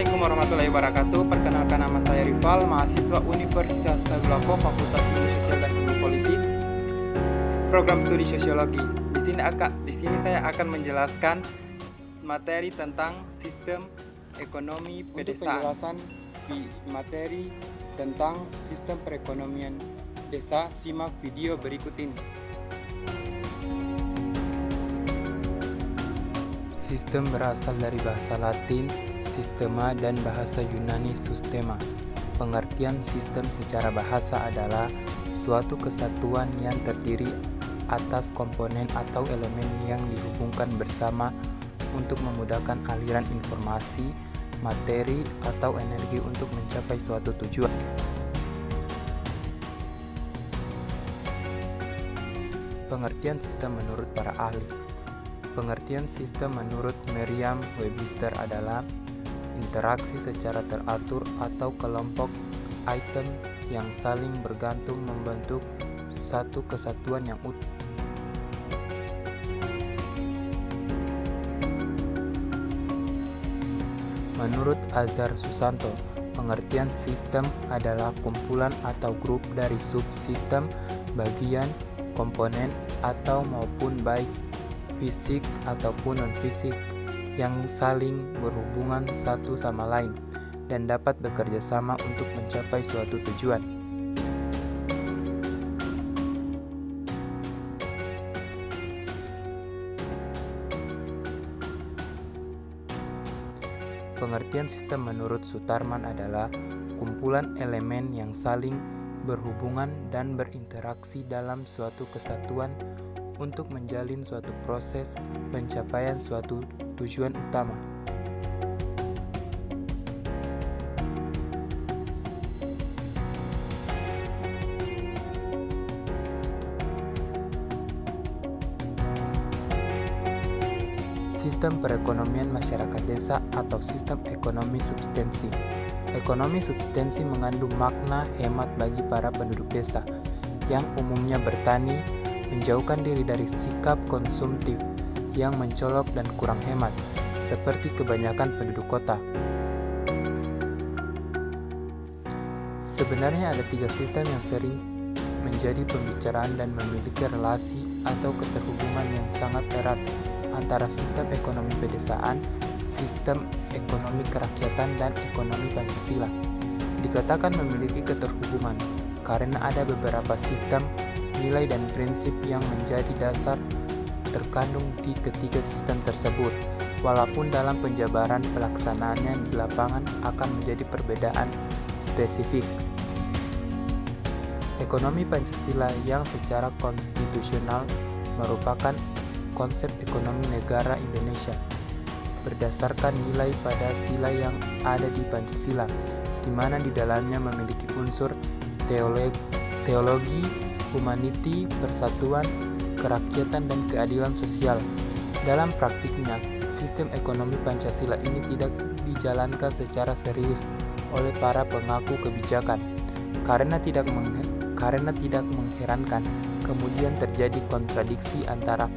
Assalamualaikum warahmatullahi wabarakatuh. Perkenalkan, nama saya Rival, mahasiswa Universitas Tadulako, Fakultas Ilmu Sosial dan Ilmu Politik, program studi sosiologi. Di sini saya akan menjelaskan materi tentang sistem ekonomi pedesaan. Untuk penjelasan di materi tentang sistem perekonomian desa, simak video berikut ini. Sistem berasal dari bahasa Latin sistema dan bahasa Yunani sustema. Pengertian sistem secara bahasa adalah suatu kesatuan yang terdiri atas komponen atau elemen yang dihubungkan bersama untuk memudahkan aliran informasi, materi, atau energi untuk mencapai suatu tujuan. Pengertian sistem menurut para ahli. Pengertian sistem menurut Merriam-Webster adalah interaksi secara teratur atau kelompok item yang saling bergantung membentuk satu kesatuan yang utuh. Menurut Azhar Susanto, pengertian sistem adalah kumpulan atau grup dari subsistem, bagian, komponen, atau maupun baik fisik ataupun non-fisik yang saling berhubungan satu sama lain dan dapat bekerja sama untuk mencapai suatu tujuan. Pengertian sistem menurut Sutarman adalah kumpulan elemen yang saling berhubungan dan berinteraksi dalam suatu kesatuan untuk menjalin suatu proses pencapaian suatu tujuan utama. Sistem perekonomian masyarakat desa atau sistem ekonomi substensi. Ekonomi substensi mengandung makna hemat bagi para penduduk desa yang umumnya bertani, menjauhkan diri dari sikap konsumtif yang mencolok dan kurang hemat, seperti kebanyakan penduduk kota. Sebenarnya ada 3 sistem yang sering menjadi pembicaraan dan memiliki relasi atau keterhubungan yang sangat erat antara sistem ekonomi pedesaan, sistem ekonomi kerakyatan, dan ekonomi Pancasila. Dikatakan memiliki keterhubungan karena ada beberapa sistem, nilai dan prinsip yang menjadi dasar terkandung di ketiga sistem tersebut, walaupun dalam penjabaran pelaksanaannya di lapangan akan menjadi perbedaan spesifik. Ekonomi Pancasila yang secara konstitusional merupakan konsep ekonomi negara Indonesia berdasarkan nilai pada sila yang ada di Pancasila, di mana di dalamnya memiliki unsur teologi, humaniti, persatuan, kerakyatan, dan keadilan sosial. Dalam praktiknya, sistem ekonomi Pancasila ini tidak dijalankan secara serius oleh para pengaku kebijakan. Karena tidak mengherankan, kemudian terjadi kontradiksi antara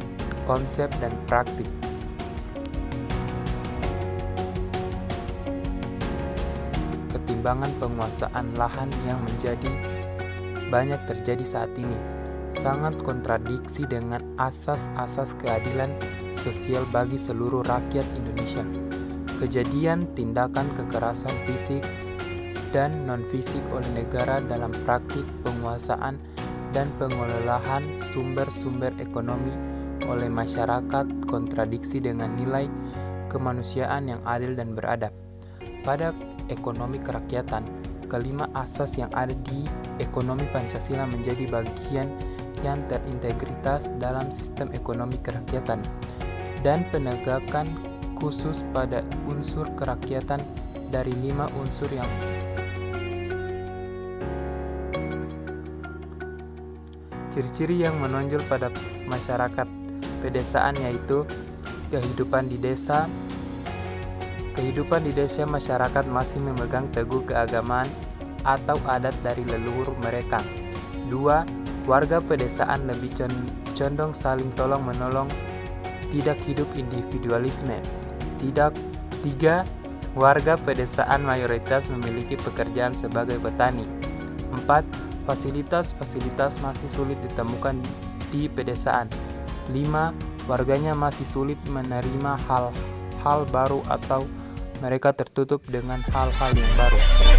konsep dan praktik. Ketimbangan penguasaan lahan yang menjadi banyak terjadi saat ini sangat kontradiksi dengan asas-asas keadilan sosial bagi seluruh rakyat Indonesia. Kejadian tindakan kekerasan fisik dan non-fisik oleh negara dalam praktik penguasaan dan pengelolaan sumber-sumber ekonomi oleh masyarakat kontradiksi dengan nilai kemanusiaan yang adil dan beradab. Pada ekonomi kerakyatan, kelima asas yang ada di ekonomi Pancasila menjadi bagian yang terintegritas dalam sistem ekonomi kerakyatan, dan penegakan khusus pada unsur kerakyatan dari 5 unsur yang ciri-ciri yang menonjol pada masyarakat pedesaan yaitu kehidupan di desa. Kehidupan di desa, masyarakat masih memegang teguh keagamaan atau adat dari leluhur mereka. 2. Warga pedesaan lebih condong saling tolong-menolong, tidak hidup individualisme. 3. Warga pedesaan mayoritas memiliki pekerjaan sebagai petani. 4. Fasilitas-fasilitas masih sulit ditemukan di pedesaan. 5. Warganya masih sulit menerima hal-hal baru atau mereka tertutup dengan hal-hal yang baru.